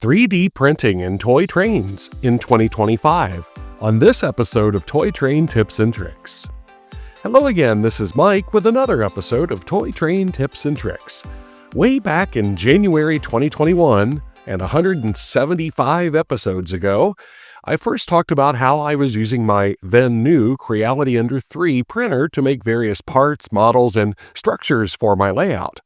3D printing in toy trains in 2025 on this episode of Toy Train Tips and Tricks. Hello again, this is Mike with another episode of Toy Train Tips and Tricks. Way back in January 2021 and 175 episodes ago, I first talked about how I was using my then new Creality Ender 3 printer to make various parts, models, and structures for my layout.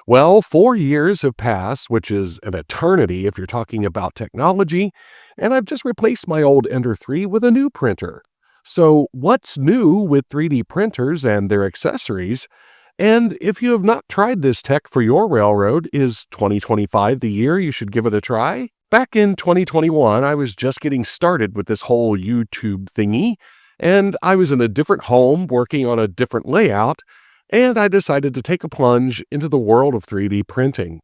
Well, 4 years have passed, which is an eternity if you're talking about technology, and I've just replaced my old Ender 3 with a new printer. So what's new with 3D printers and their accessories? And if you have not tried this tech for your railroad, is 2025 the year you should give it a try? Back in 2021, I was just getting started with this whole YouTube thingy, and I was in a different home working on a different layout, and I decided to take a plunge into the world of 3D printing.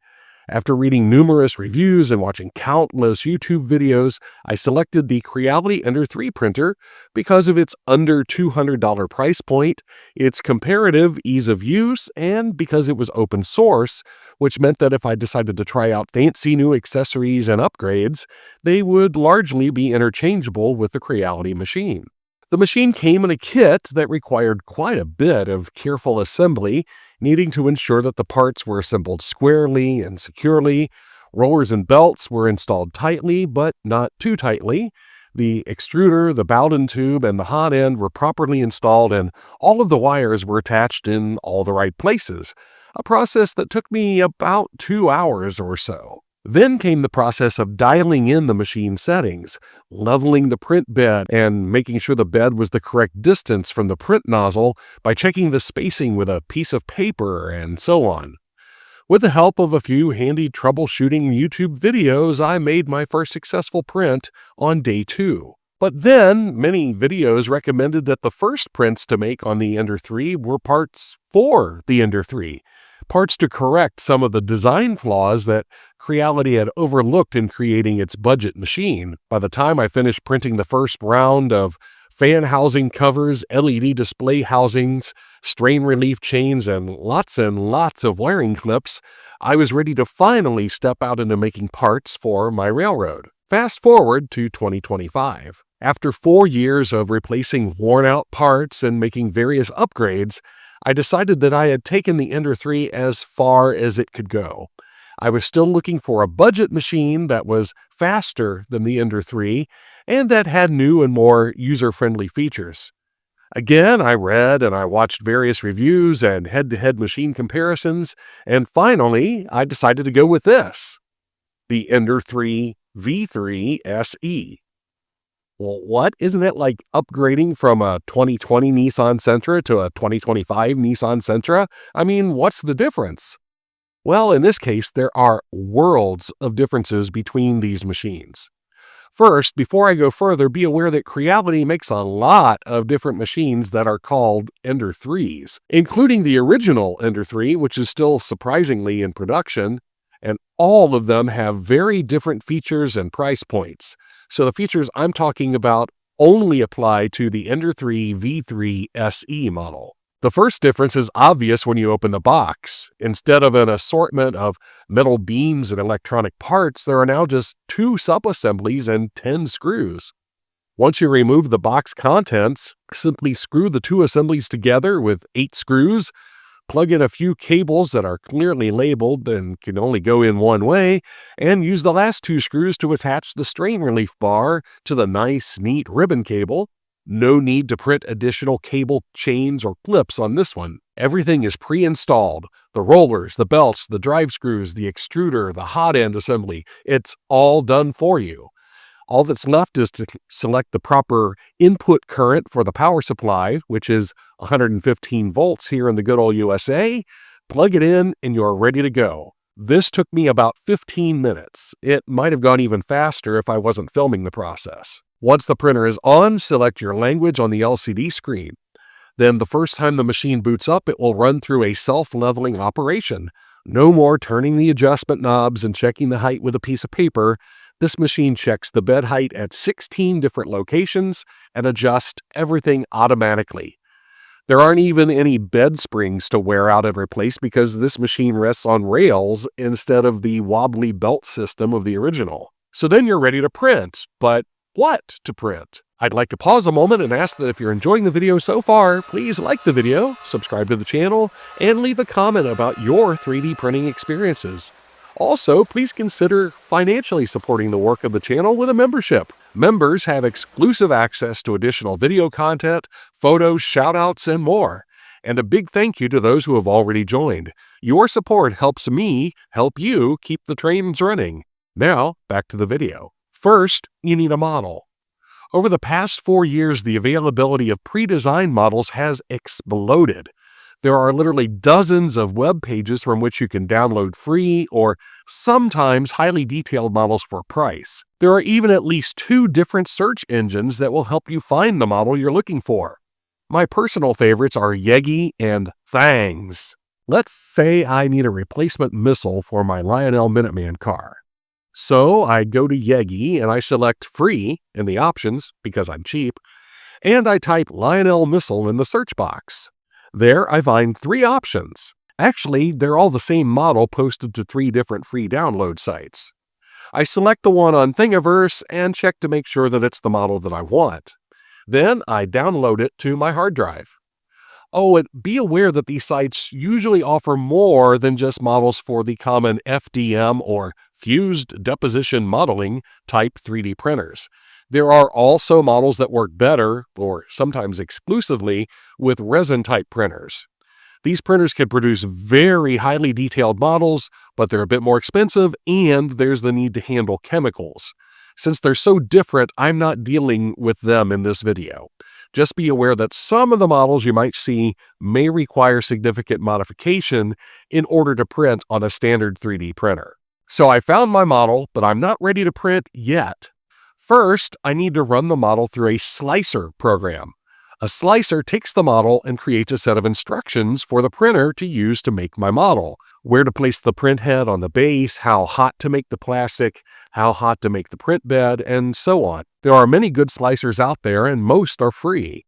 After reading numerous reviews and watching countless YouTube videos, I selected the Creality Ender 3 printer because of its under $200 price point, its comparative ease of use, and because it was open source, which meant that if I decided to try out fancy new accessories and upgrades, they would largely be interchangeable with the Creality machine. The machine came in a kit that required quite a bit of careful assembly, needing to ensure that the parts were assembled squarely and securely. Rollers and belts were installed tightly, but not too tightly. The extruder, the Bowden tube, and the hot end were properly installed, and all of the wires were attached in all the right places, a process that took me about 2 hours or so. Then came the process of dialing in the machine settings, leveling the print bed, and making sure the bed was the correct distance from the print nozzle by checking the spacing with a piece of paper, and so on. With the help of a few handy troubleshooting YouTube videos, I made my first successful print on day 2. But then, many videos recommended that the first prints to make on the Ender 3 were parts for the Ender 3. Parts to correct some of the design flaws that Creality had overlooked in creating its budget machine. By the time I finished printing the first round of fan housing covers, LED display housings, strain relief chains, and lots of wiring clips, I was ready to finally step out into making parts for my railroad. Fast forward to 2025. After 4 years of replacing worn-out parts and making various upgrades, I decided that I had taken the Ender 3 as far as it could go. I was still looking for a budget machine that was faster than the Ender 3 and that had new and more user-friendly features. Again, I read and I watched various reviews and head-to-head machine comparisons, and finally, I decided to go with this, the Ender 3 V3 SE. Well, what? Isn't it like upgrading from a 2020 Nissan Sentra to a 2025 Nissan Sentra? I mean, what's the difference? Well, in this case, there are worlds of differences between these machines. First, before I go further, be aware that Creality makes a lot of different machines that are called Ender 3s, including the original Ender 3, which is still surprisingly in production, and all of them have very different features and price points. So the features I'm talking about only apply to the Ender 3 V3 SE model. The first difference is obvious when you open the box. Instead of an assortment of metal beams and electronic parts, there are now just 2 sub-assemblies and 10 screws. Once you remove the box contents, simply screw the 2 assemblies together with 8 screws, plug in a few cables that are clearly labeled and can only go in one way, and use the last 2 screws to attach the strain relief bar to the nice, neat ribbon cable. No need to print additional cable chains or clips on this one. Everything is pre-installed. The rollers, the belts, the drive screws, the extruder, the hot end assembly. It's all done for you. All that's left is to select the proper input current for the power supply, which is 115 volts here in the good old USA, plug it in, and you're ready to go. This took me about 15 minutes. It might have gone even faster if I wasn't filming the process. Once the printer is on, select your language on the LCD screen. Then the first time the machine boots up, it will run through a self-leveling operation. No more turning the adjustment knobs and checking the height with a piece of paper. This machine checks the bed height at 16 different locations and adjusts everything automatically. There aren't even any bed springs to wear out and replace because this machine rests on rails instead of the wobbly belt system of the original. So then you're ready to print, but what to print? I'd like to pause a moment and ask that if you're enjoying the video so far, please like the video, subscribe to the channel, and leave a comment about your 3D printing experiences. Also, please consider financially supporting the work of the channel with a membership. Members have exclusive access to additional video content, photos, shoutouts, and more. And a big thank you to those who have already joined. Your support helps me help you keep the trains running. Now, back to the video. First, you need a model. Over the past 4 years, the availability of pre-designed models has exploded. There are literally dozens of web pages from which you can download free or sometimes highly detailed models for a price. There are even at least 2 different search engines that will help you find the model you're looking for. My personal favorites are Yegi and Thangs. Let's say I need a replacement missile for my Lionel Minuteman car. So I go to Yegi and I select free in the options because I'm cheap, and I type Lionel missile in the search box. There I find 3 options. Actually, they're all the same model posted to 3 different free download sites. I select the one on Thingiverse and check to make sure that it's the model that I want. Then I download it to my hard drive. Oh, and be aware that these sites usually offer more than just models for the common FDM or fused deposition modeling type 3D printers. There are also models that work better, or sometimes exclusively, with resin-type printers. These printers can produce very highly detailed models, but they're a bit more expensive, and there's the need to handle chemicals. Since they're so different, I'm not dealing with them in this video. Just be aware that some of the models you might see may require significant modification in order to print on a standard 3D printer. So I found my model, but I'm not ready to print yet. First, I need to run the model through a slicer program. A slicer takes the model and creates a set of instructions for the printer to use to make my model. Where to place the print head on the base, how hot to make the plastic, how hot to make the print bed, and so on. There are many good slicers out there, and most are free.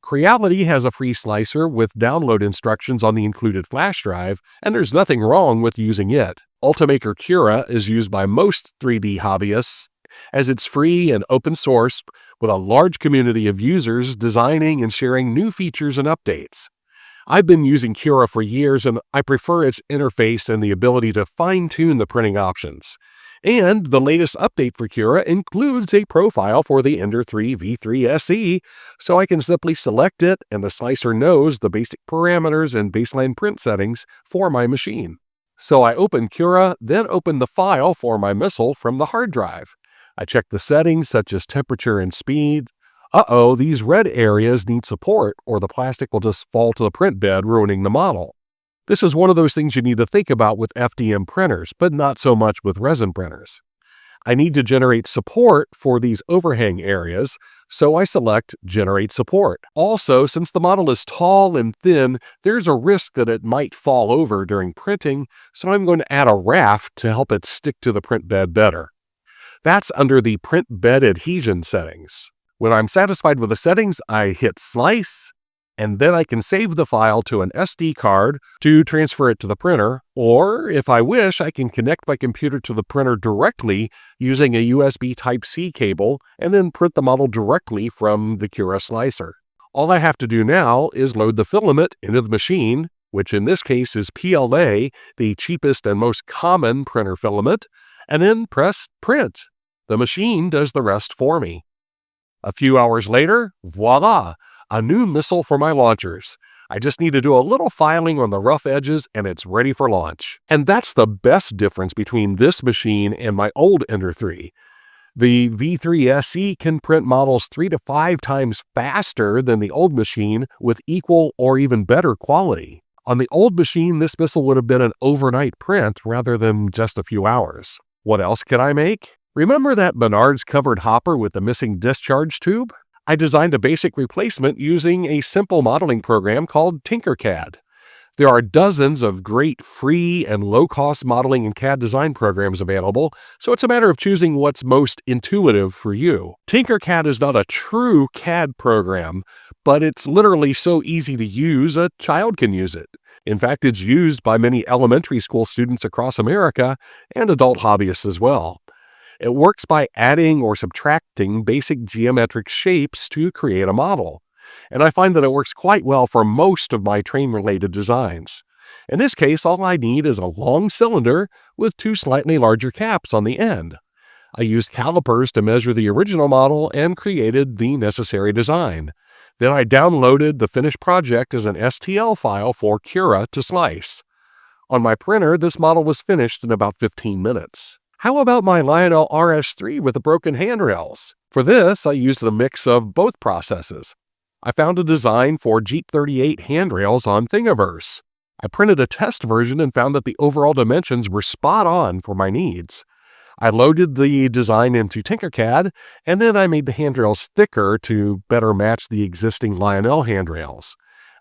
Creality has a free slicer with download instructions on the included flash drive, and there's nothing wrong with using it. Ultimaker Cura is used by most 3D hobbyists, as it's free and open source with a large community of users designing and sharing new features and updates. I've been using Cura for years and I prefer its interface and the ability to fine-tune the printing options. And the latest update for Cura includes a profile for the Ender 3 V3 SE, so I can simply select it and the slicer knows the basic parameters and baseline print settings for my machine. So I open Cura, then open the file for my missile from the hard drive. I check the settings such as temperature and speed. These red areas need support or the plastic will just fall to the print bed, ruining the model. This is one of those things you need to think about with FDM printers, but not so much with resin printers. I need to generate support for these overhang areas, so I select Generate Support. Also, since the model is tall and thin, there's a risk that it might fall over during printing, so I'm going to add a raft to help it stick to the print bed better. That's under the print bed adhesion settings. When I'm satisfied with the settings, I hit Slice, and then I can save the file to an SD card to transfer it to the printer, or if I wish, I can connect my computer to the printer directly using a USB Type-C cable and then print the model directly from the Cura slicer. All I have to do now is load the filament into the machine, which in this case is PLA, the cheapest and most common printer filament, and then press Print. The machine does the rest for me. A few hours later, voila! A new missile for my launchers. I just need to do a little filing on the rough edges and it's ready for launch. And that's the best difference between this machine and my old Ender 3. The V3 SE can print models 3 to 5 times faster than the old machine with equal or even better quality. On the old machine, this missile would have been an overnight print rather than just a few hours. What else can I make? Remember that Menards covered hopper with the missing discharge tube? I designed a basic replacement using a simple modeling program called Tinkercad. There are dozens of great free and low-cost modeling and CAD design programs available, so it's a matter of choosing what's most intuitive for you. Tinkercad is not a true CAD program, but it's literally so easy to use a child can use it. In fact, it's used by many elementary school students across America and adult hobbyists as well. It works by adding or subtracting basic geometric shapes to create a model. And I find that it works quite well for most of my train-related designs. In this case, all I need is a long cylinder with two slightly larger caps on the end. I used calipers to measure the original model and created the necessary design. Then I downloaded the finished project as an STL file for Cura to slice. On my printer, this model was finished in about 15 minutes. How about my Lionel RS3 with the broken handrails? For this, I used a mix of both processes. I found a design for Jeep 38 handrails on Thingiverse. I printed a test version and found that the overall dimensions were spot on for my needs. I loaded the design into Tinkercad, and then I made the handrails thicker to better match the existing Lionel handrails.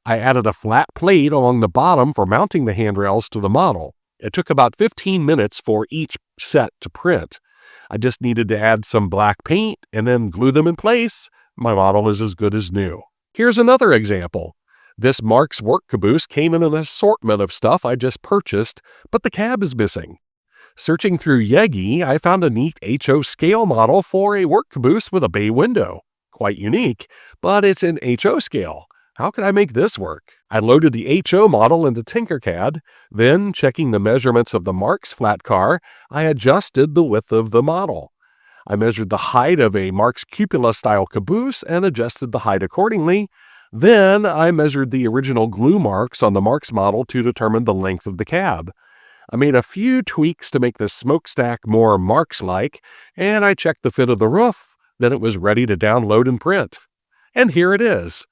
I added a flat plate along the bottom for mounting the handrails to the model. It took about 15 minutes for each set to print. I just needed to add some black paint and then glue them in place. My model is as good as new. Here's another example. This Marx work caboose came in an assortment of stuff I just purchased, but the cab is missing. Searching through Yegi, I found a neat HO scale model for a work caboose with a bay window. Quite unique, but it's in HO scale. How can I make this work? I loaded the HO model into Tinkercad, then, checking the measurements of the Marx flat car, I adjusted the width of the model. I measured the height of a Marx cupola-style caboose and adjusted the height accordingly. Then I measured the original glue marks on the Marx model to determine the length of the cab. I made a few tweaks to make the smokestack more Marx-like, and I checked the fit of the roof. Then it was ready to download and print. And here it is.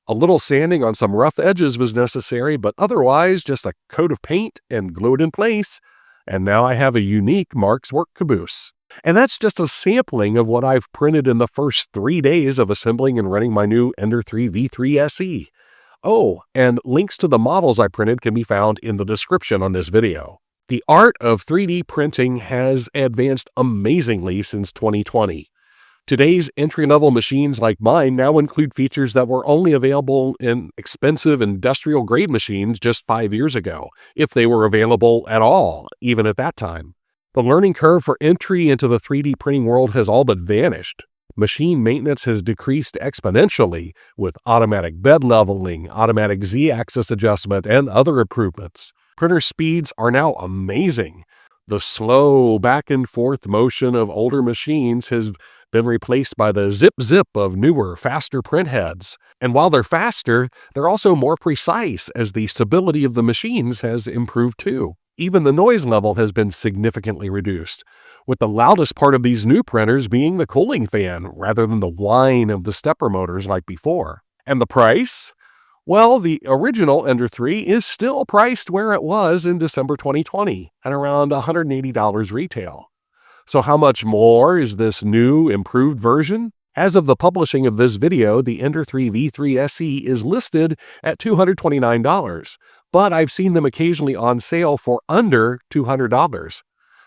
A little sanding on some rough edges was necessary, but otherwise just a coat of paint and glue it in place. And now I have a unique Marx work caboose. And that's just a sampling of what I've printed in the first 3 days of assembling and running my new Ender 3 V3 SE. Oh, and links to the models I printed can be found in the description on this video. The art of 3D printing has advanced amazingly since 2020. Today's entry-level machines like mine now include features that were only available in expensive industrial-grade machines just 5 years ago, if they were available at all, even at that time. The learning curve for entry into the 3D printing world has all but vanished. Machine maintenance has decreased exponentially with automatic bed leveling, automatic Z-axis adjustment, and other improvements. Printer speeds are now amazing. The slow back-and-forth motion of older machines has been replaced by the zip-zip of newer, faster print heads. And while they're faster, they're also more precise as the stability of the machines has improved too. Even the noise level has been significantly reduced, with the loudest part of these new printers being the cooling fan rather than the whine of the stepper motors like before. And the price? Well, the original Ender 3 is still priced where it was in December 2020, at around $180 retail. So how much more is this new, improved version? As of the publishing of this video, the Ender 3 V3 SE is listed at $229, but I've seen them occasionally on sale for under $200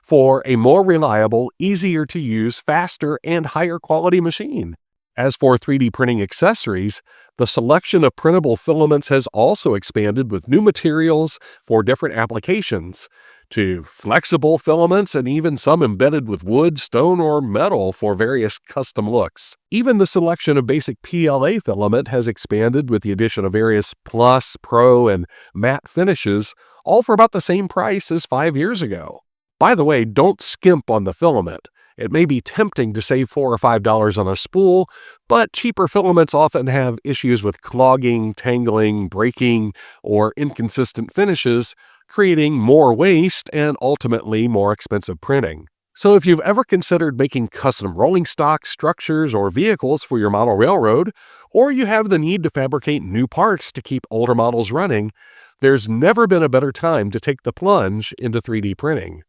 for a more reliable, easier to use, faster, and higher quality machine. As for 3D printing accessories, the selection of printable filaments has also expanded with new materials for different applications, to flexible filaments and even some embedded with wood, stone, or metal for various custom looks. Even the selection of basic PLA filament has expanded with the addition of various plus, pro, and matte finishes, all for about the same price as 5 years ago. By the way, don't skimp on the filament. It may be tempting to save $4 or $5 on a spool, but cheaper filaments often have issues with clogging, tangling, breaking, or inconsistent finishes, creating more waste and ultimately more expensive printing. So if you've ever considered making custom rolling stock, structures, or vehicles for your model railroad, or you have the need to fabricate new parts to keep older models running, there's never been a better time to take the plunge into 3D printing.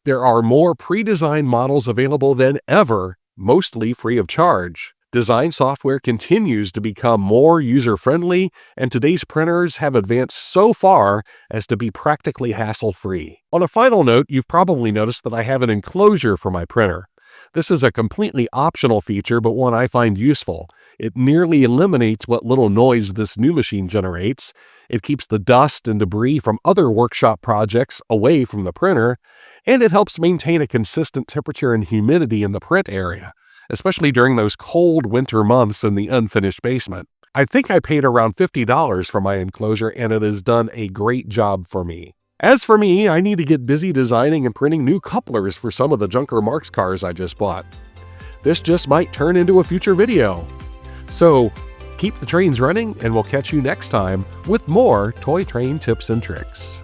There are more pre-designed models available than ever, mostly free of charge. Design software continues to become more user-friendly, and today's printers have advanced so far as to be practically hassle-free. On a final note, you've probably noticed that I have an enclosure for my printer. This is a completely optional feature, but one I find useful. It nearly eliminates what little noise this new machine generates. It keeps the dust and debris from other workshop projects away from the printer, and it helps maintain a consistent temperature and humidity in the print area, especially during those cold winter months in the unfinished basement. I think I paid around $50 for my enclosure, and it has done a great job for me. As for me, I need to get busy designing and printing new couplers for some of the junker Marx cars I just bought. This just might turn into a future video. So, keep the trains running, and we'll catch you next time with more toy train tips and tricks.